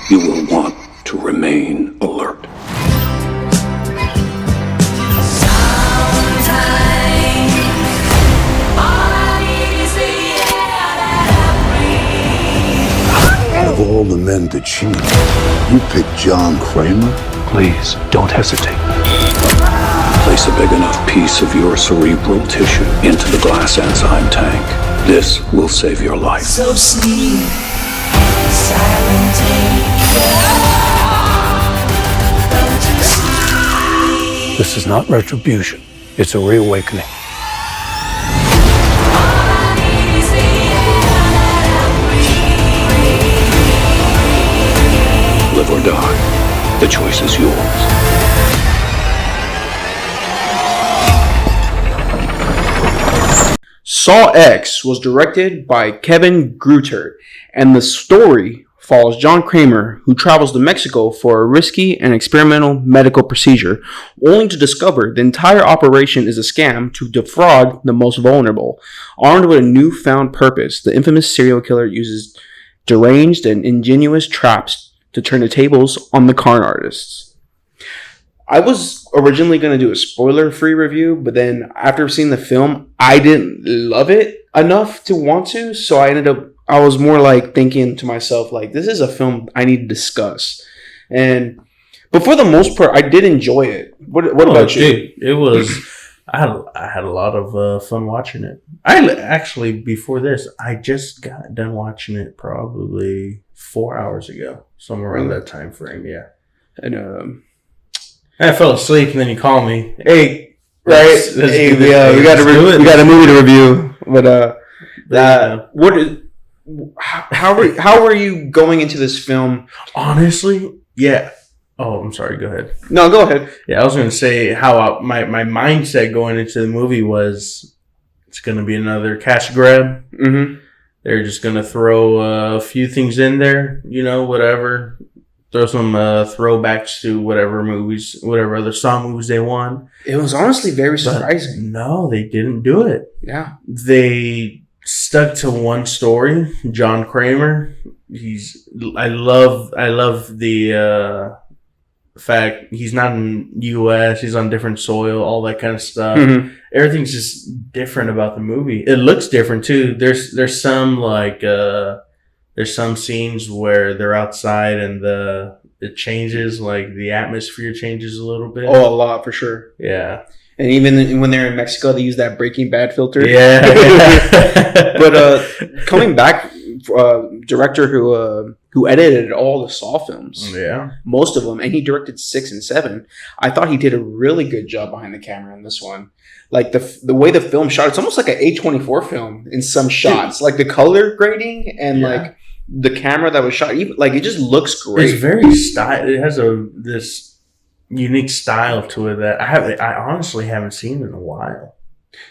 You will want to remain alert. Out of all the men to choose, you picked John Kramer? Please, don't hesitate. Place a big enough piece of your cerebral tissue into the glass enzyme tank. This will save your life. So sleep, silent Don't you see? This is not retribution. It's a reawakening. Live or die. The choice is yours. Saw X was directed by Kevin Greutert, and the story follows John Kramer, who travels to Mexico for a risky and experimental medical procedure, only to discover the entire operation is a scam to defraud the most vulnerable. Armed with a newfound purpose, the infamous serial killer uses deranged and ingenious traps to turn the tables on the con artists. I was originally going to do a spoiler-free review, but then after seeing the film, I didn't love it enough to want to, so I was more like thinking to myself, like, this is a film I need to discuss. But for the most part, I did enjoy it. What about you? Dude, it was, I had a lot of fun watching it. I actually, before this, I just got done watching it probably 4 hours ago, somewhere around that time frame, yeah. And, I fell asleep, and then you call me. Hey, right? We got a movie to review. How were you going into this film? Honestly, yeah. Oh, I'm sorry. Go ahead. No, go ahead. Yeah, I was going to say how my mindset going into the movie was it's going to be another cash grab. Mm-hmm. They're just going to throw a few things in there, whatever. Throw some throwbacks to whatever other Saw movies they want. It was honestly very surprising. But no, they didn't do it. Yeah. They stuck to one story. John Kramer. I love the fact he's not in U.S. He's on different soil, all that kind of stuff. Mm-hmm. Everything's just different about the movie. It looks different too. There's some there's some scenes where they're outside and it changes, like the atmosphere changes a little bit. Oh, a lot for sure. Yeah. And even when they're in Mexico, they use that Breaking Bad filter. Yeah. But coming back, director who edited all the Saw films. Yeah. Most of them, and he directed 6 and 7. I thought he did a really good job behind the camera in this one. Like the way the film shot, it's almost like an A24 film in some shots. Like the color grading and like the camera that was shot, even, like it just looks great. It's very style. It has this unique style to it that I honestly haven't seen in a while.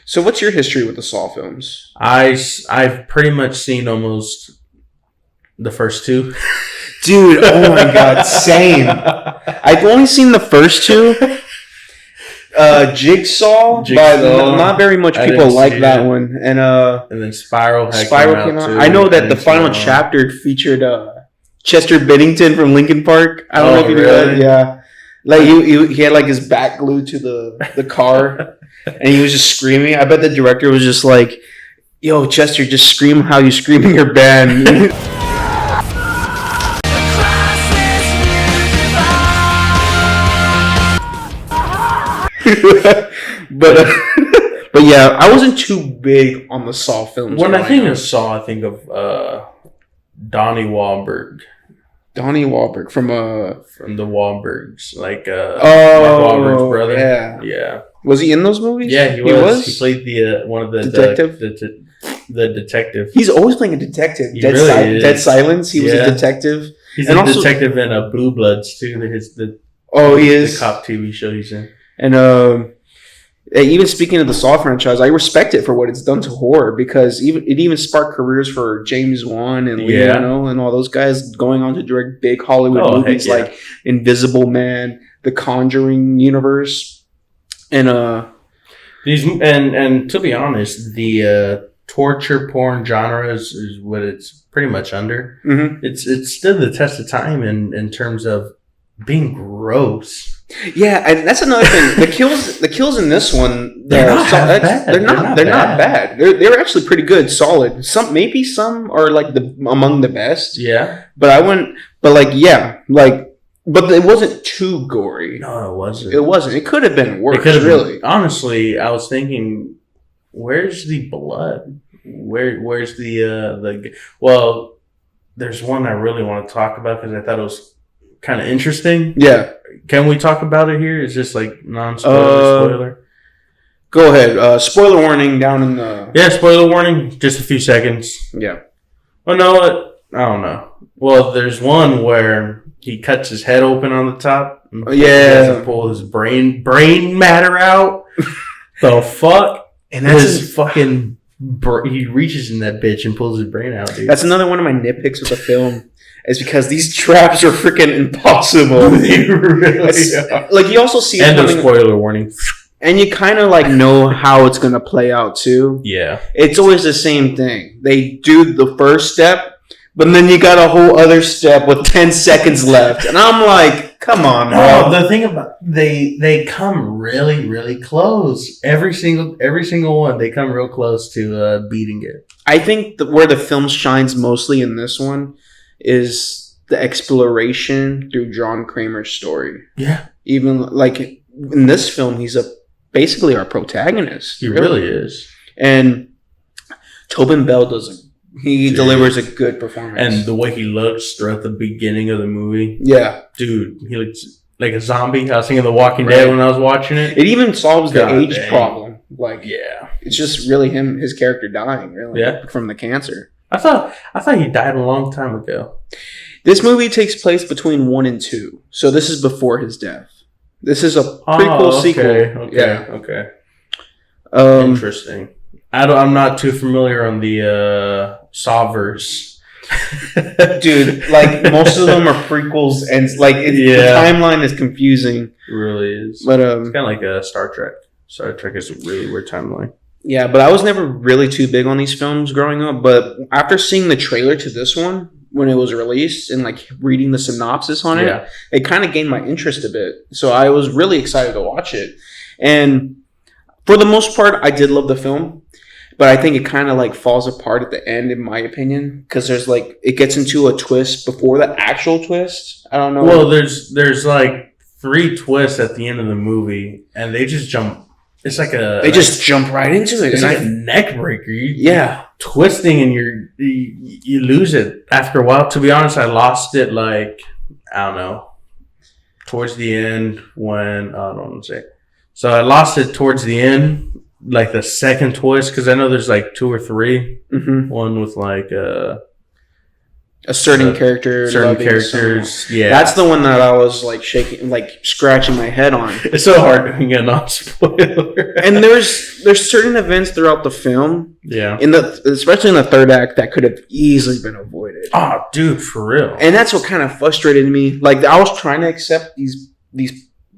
So, what's your history with the Saw films? I've pretty much seen almost the first 2. Dude, oh my god, same. I've only seen the first 2. Jigsaw, but not very much people like that one. And then Spiral came out. I know that the final chapter featured Chester Bennington from Linkin Park. I don't know if you knew that. Yeah. Like he had like his back glued to the car and he was just screaming. I bet the director was just like, yo, Chester, just scream how you scream in your band. but yeah, I wasn't too big on the Saw films. When I think of Saw, I think of Donnie Wahlberg. Donnie Wahlberg from the Wahlbergs, like Mark Wahlberg's brother. Yeah. Was he in those movies? Yeah, he was. He played the one of the detective. The detective. He's always playing a detective. Dead Silence. He was a detective. He's a detective in Blue Bloods too. He is the cop TV show he's in. And even speaking of the Saw franchise, I respect it for what it's done to horror, because it even sparked careers for James Wan and Leone and all those guys going on to direct big Hollywood movies like Invisible Man, The Conjuring universe, and and to be honest, the torture porn genre is what it's pretty much under. Mm-hmm. It's stood the test of time in terms of being gross. Yeah, and that's another thing. The kills in this one, They're not half bad. They're not bad. They're actually pretty good, solid. Some are like among the best. Yeah, But I wouldn't. But but it wasn't too gory. no, it wasn't. It wasn't. It could have been worse. It could have really. Honestly, I was thinking, where's the blood? Where's the? Well, there's one I really want to talk about because I thought it was kind of interesting. Yeah. Can we talk about it here? It's just like spoiler. Go ahead. Spoiler warning down in the. Yeah, spoiler warning. Just a few seconds. Yeah. Oh no, I don't know. Well, there's one where he cuts his head open on the top. And Yeah. he has to pull his brain matter out. The fuck? And that's his fucking. He reaches in that bitch and pulls his brain out, dude. That's another one of my nitpicks with the film. Is because these traps are freaking impossible. They really are. Like you also see it End of coming, spoiler warning. and you kind of like know how it's gonna play out too. Yeah. It's always the same thing. They do the first step, but then you got a whole other step with 10 seconds left, and I'm like, come on, No, bro. the thing about they come really, really close. Every single one, they come real close to beating it. I think where the film shines mostly in this one is the exploration through John Kramer's story. Yeah, Even like in this film, he's basically our protagonist. he really is. And Tobin Bell he Dude. delivers a good performance. And the way he looks throughout the beginning of the movie, yeah, dude, he looks like a zombie. I was thinking of The Walking Dead when I was watching it. it even solves the God age dang. problem. Like, Yeah, it's just really his character dying, really, Yeah. from the cancer. I thought he died a long time ago. This movie takes place between 1 and 2, so this is before his death. This is a prequel sequel. Okay, Yeah. okay. Um, Interesting. I'm not too familiar on the Sawverse. dude, like most of them are prequels, and like the Yeah. timeline is confusing. It really is. But It's kind of like a Star Trek. Star Trek is a really weird timeline. yeah, but I was never really too big on these films growing up. But after seeing the trailer to this one when it was released and like reading the synopsis on it, Yeah. it kind of gained my interest a bit. So I was really excited to watch it. And for the most part, I did love the film. But I think it kind of like falls apart at the end, in my opinion, because there's like it gets into a twist before the actual twist. I don't know. Well, there's like 3 twists at the end of the movie, and they just jump. It's like they just jump right into it. It's And like a neck breaker. yeah. Twisting, and you lose it after a while. To be honest, I lost it like I don't know towards the end when I don't want to say. So I lost it towards the end. Like the second twist, because I know there's like 2 or 3. Mm-hmm. One with like A certain character, certain loving characters. someone. Yeah, That's the one that I was like shaking, like scratching my head on. it's so hard doing a non-spoiler. And there's certain events throughout the film, yeah. especially in the third act, that could have easily been avoided. Oh, dude, for real. And that's what kind of frustrated me. Like I was trying to accept these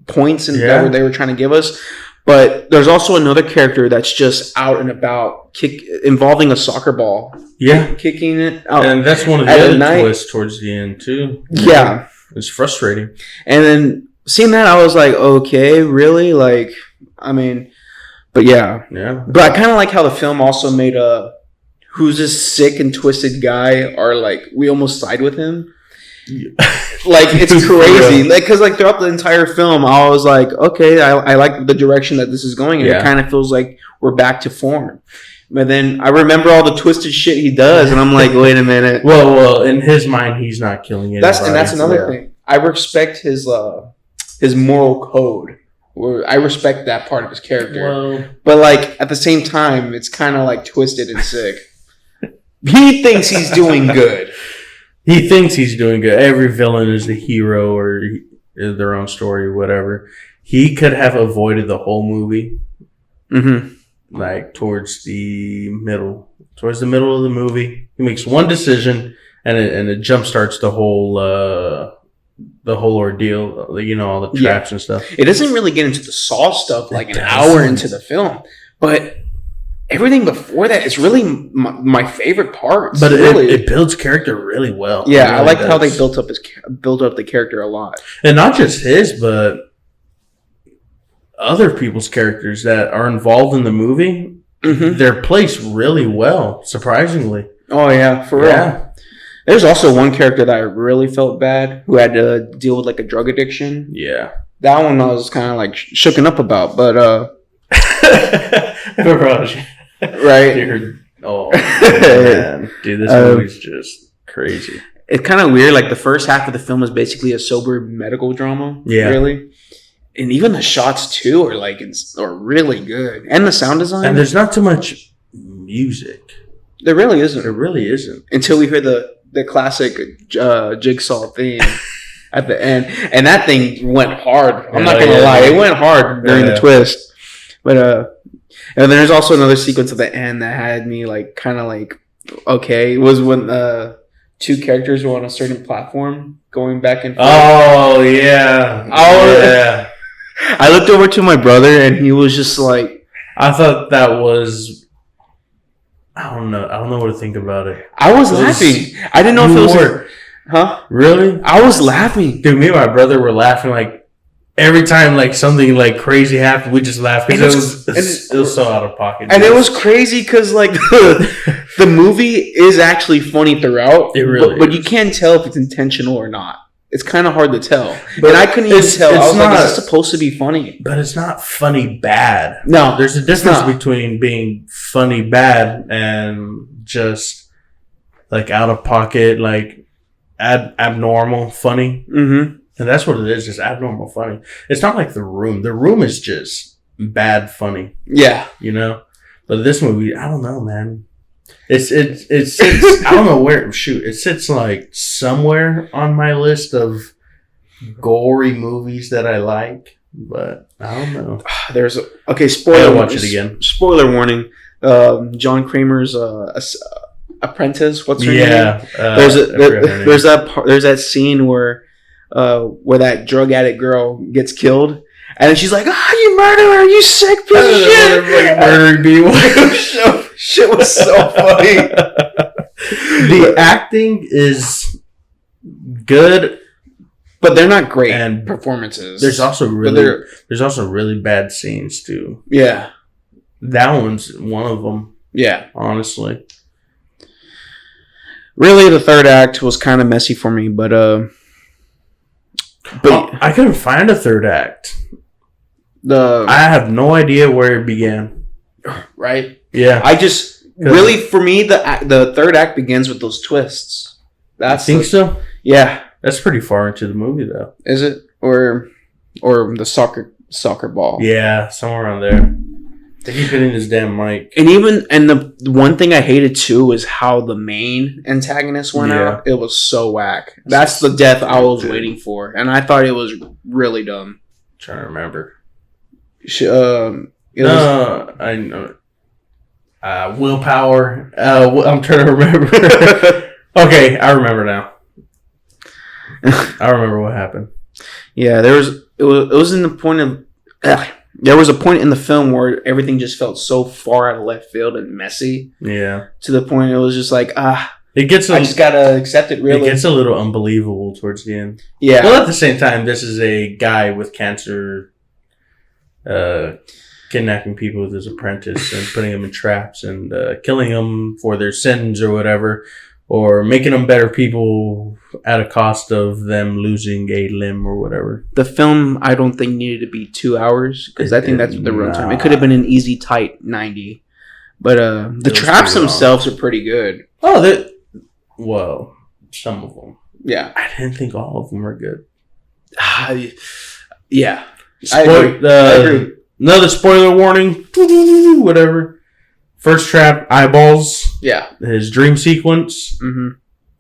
points and Yeah. that they were trying to give us. But there's also another character that's just out and about, involving a soccer ball, Yeah, kicking it out. and that's one of the At other night- twists towards the end too. Yeah. It's frustrating. And then seeing that, I was like, okay, really? Like, I mean, but yeah. Yeah, But I kind of like how the film also made who's this sick and twisted guy, or like, we almost side with him. Like, it's crazy. Yeah. Like, because like throughout the entire film, I was like, okay, I like the direction that this is going, and Yeah. it kind of feels like we're back to form. But then I remember all the twisted shit he does, and I'm like, wait a minute. Well, in his mind, he's not killing anybody. That's another Yeah. thing. I respect his moral code. I respect that part of his character. Well, But like at the same time, it's kind of like twisted and sick. He thinks he's doing good. he thinks he's doing good. Every villain is the hero or is their own story, whatever. He could have avoided the whole movie, Mm-hmm. like towards the middle of the movie. He makes one decision, and it jumpstarts the whole ordeal. You know, all the Yeah. traps and stuff. It doesn't really get into the Saw stuff like It an hour doesn't. into the film, but everything before that is really my favorite parts. But really. it builds character really well. Yeah, It I really liked how they does. built up the character a lot. And not just his, but other people's characters that are involved in the movie. Mm-hmm. They're placed really well, surprisingly. Oh yeah, for real. Yeah. There's also one character that I really felt bad who had to deal with like a drug addiction. Yeah. That one I was kind of like shooken up about, but right. Dude, oh man, dude, this movie's just crazy. It's kind of weird. Like the first half of the film is basically a sober medical drama. Yeah. Really. And even the shots too are really good, and the sound design. And there's not too much music. there really isn't There really isn't. until we hear the classic Jigsaw theme at the end, and that thing went hard. I'm not gonna lie, it went hard during the twist. But and there's also another sequence at the end that had me like kind of like okay. It was when two characters were on a certain platform going back and forth. Oh yeah. Yeah. I looked over to my brother and he was just like, I thought that was. I don't know what to think about it. I was It was- laughing. I didn't know if it was were. huh? Really? I was laughing. Dude, me and my brother were laughing like every time like something like crazy happened. We just laughed because it was so out of pocket. And it was crazy because like the movie is actually funny throughout. It really but you is. can't tell if it's intentional or not. It's kind of hard to tell. But and I couldn't even tell. I it's was like, not- is this supposed to be funny? But it's not funny bad. No, There's a it's difference not. between being funny bad and just like out of pocket, like abnormal funny. Mm-hmm. And that's what it is, just abnormal funny. It's not like The Room. The Room is just bad funny, Yeah. you know? But this movie, I don't know, man. It sits, I don't know where, shoot, it sits like somewhere on my list of gory movies that I like, but I don't know. There's okay. I Spoiler. gotta watch it again. Spoiler warning. John Kramer's apprentice. What's her name? Yeah. There's I forgot her name. there's that scene where that drug addict girl gets killed, and she's like, "Ah, you murderer! You sick piece of shit!" Murdering people. Shit was so funny. The acting is good, But they're not great And performances. there's also But there's also really bad scenes too. yeah, That one's one of them, yeah. honestly. Really, the third act was kind of messy for me, but I couldn't find a third act. the I have no idea where it began. right. Yeah, I just really for me the third act begins with those twists. I That's think so. yeah. That's pretty far into the movie, though. Is it or the soccer ball? Yeah, somewhere around there. They keep hitting this damn mic. And the one thing I hated too is how the main antagonist went Yeah. out. It was so whack. That's the death I was waiting for, and I thought it was really dumb. trying to remember. It was, No, I know. Willpower. I'm trying to remember. Okay, I remember now. I remember what happened. yeah, it was in the point of there was a point in the film where everything just felt so far out of left field and messy Yeah, to the point it was just like it gets. I just gotta accept it. It Really, gets a little unbelievable towards the end. yeah. Well, at the same time, this is a guy with cancer, kidnapping people with his apprentice and putting them in traps and killing them for their sins or whatever, or making them better people at a cost of them losing a limb or whatever. The film, I don't think needed to be 2 hours because I think that's the runtime. Nah. It could have been an easy, tight 90. But the was traps pretty long. themselves are pretty good. Oh, well, some of them. Yeah, I didn't think all of them were good. yeah. Spoil- Another spoiler warning. Whatever. First trap, eyeballs. Yeah. His dream sequence. hmm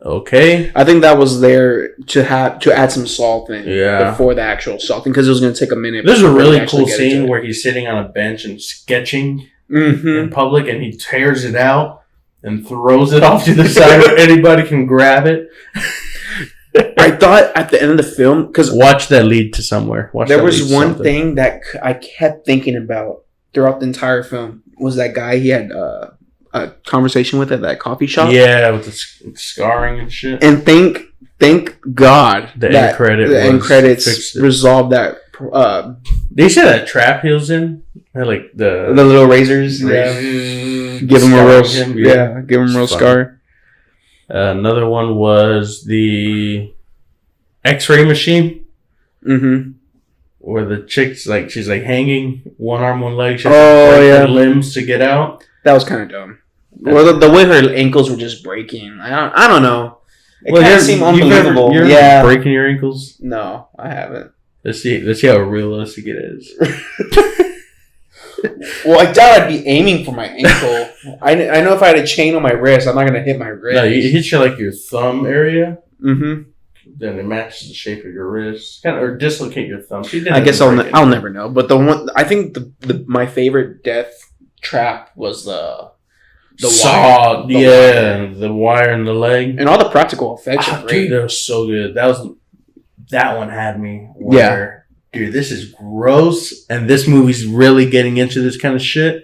Okay. I think that was there to add some salt in Yeah. before the actual salting because it was going to take a minute. There's a before really they actually cool get into scene it. where he's sitting on a bench and sketching Mhm. in public, and he tears it out and throws it off to the side where anybody can grab it. I thought at the end of the film because Watch that lead to somewhere. Watch there that was lead to one something. thing that I kept thinking about throughout the entire film. was that guy he had a conversation with at that coffee shop. Yeah, with the scarring and shit. And thank God The end credit the end was credits fixed it. resolved that. They said that trap he was in, had like The little razors, give him a real, give him a real It's scar. Another one was the X-ray machine, Mm-hmm. where the chick's like she's like hanging one arm, one leg. She has Oh, to break yeah. her limbs to get out. That was kind of dumb. Well, the way her ankles were just breaking, I don't know. It Well, kind you're- of seemed you've ever- unbelievable. you're Yeah. breaking your ankles. No, I haven't. Let's see how realistic it is. Well, I doubt I'd be aiming for my ankle. I know if I had a chain on my wrist, I'm not gonna hit my wrist. No, it hits you like your thumb area. Mm-hmm. Then it matches the shape of your wrist, kind of, or dislocate your thumb. She didn't I guess break it. I'll never know. But the one I think my favorite death trap was the saw, wire. yeah, the wire in the leg. And all the practical effects are Dude, great. that was so good. That one had me. Where, dude, this is gross, and this movie's really getting into this kind of shit.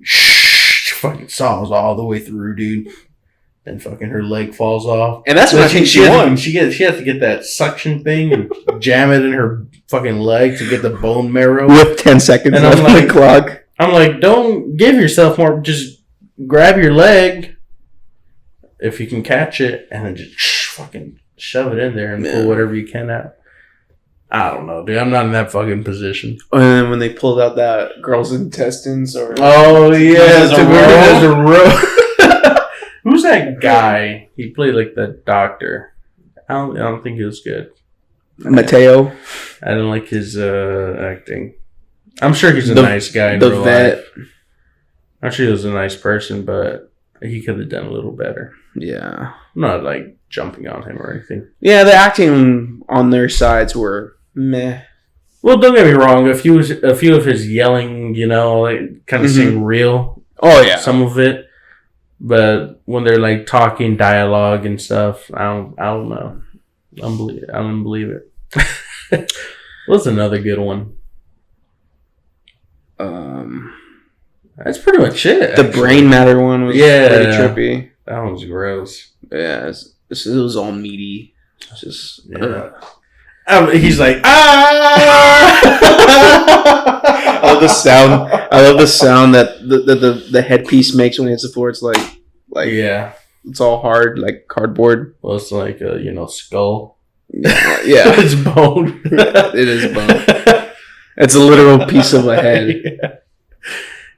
Shh, fucking saws all the way through, dude. And fucking her leg falls off. And that's what I think she won. She has to get that suction thing and jam it in her fucking leg to get the bone marrow. With 10 seconds And left I'm on the like- clock. I'm like, don't give yourself more. Just grab your leg if you can catch it, and then just fucking shove it in there and pull whatever you can out. I don't know, dude. I'm not in that fucking position. And then when they pulled out that girl's intestines, or Oh yeah, As a as a row. Who's that guy? He played like the doctor. I don't think he was good. Mateo, I didn't like his acting. I'm sure he's a The- nice guy. In the real vet. life. I'm sure he was a nice person, but he could have done a little better. Yeah, I'm not like jumping on him or anything. yeah. The acting on their sides were meh. Well, don't get me wrong. A few of his yelling, like kind of Mhm. seemed real. Oh yeah, Some of it, but when they're like talking dialogue and stuff, I don't know. I don't believe it. What's another good one? That's pretty much it. the actually. brain matter one was Yeah. pretty trippy. That one's gross. Yeah, it was all meaty. It's just Yeah. He's like, I love the sound. I love the sound that the headpiece makes when it hits the floor. It's like yeah. it's all hard, like cardboard. Well, it's like a skull. Yeah, It's bone. it is bone. It's a literal piece of a head.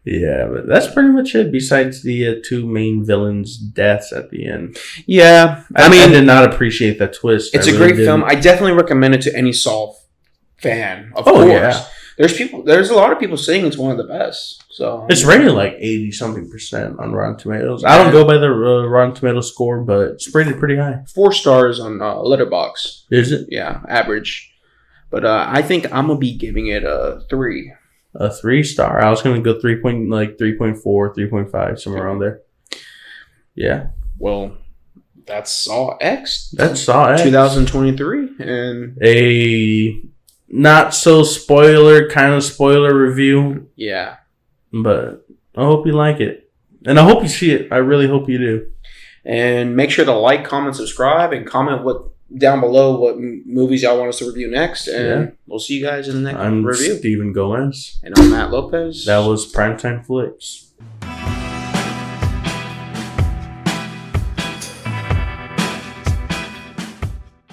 Yeah, but that's pretty much it. Besides the two main villains' deaths at the end, Yeah, I mean, did not appreciate that twist. it's I a really great didn't. film. I definitely recommend it to any Saw fan. Of Oh, course, yeah. There's a lot of people saying it's one of the best. So It's rated like 80-something% on Rotten Tomatoes. I don't go by the Rotten Tomatoes score, but it's rated pretty high. 4 stars on Letterboxd. Is it Yeah, average. But I think I'm gonna be giving it a 3. a 3-star? I was gonna go 3.4, 3.5, somewhere around there. Yeah, Well, that's Saw X. that's Saw X. 2023, and A not so kind of spoiler review, yeah. but I hope you like it, and I hope you see it. I really hope you do. And make sure to like, comment, subscribe, and comment down below what movies y'all want us to review next. And Yeah. we'll see you guys in the next I'm review. Steven Gomez. And I'm Matt Lopez. That was Primetime Flicks.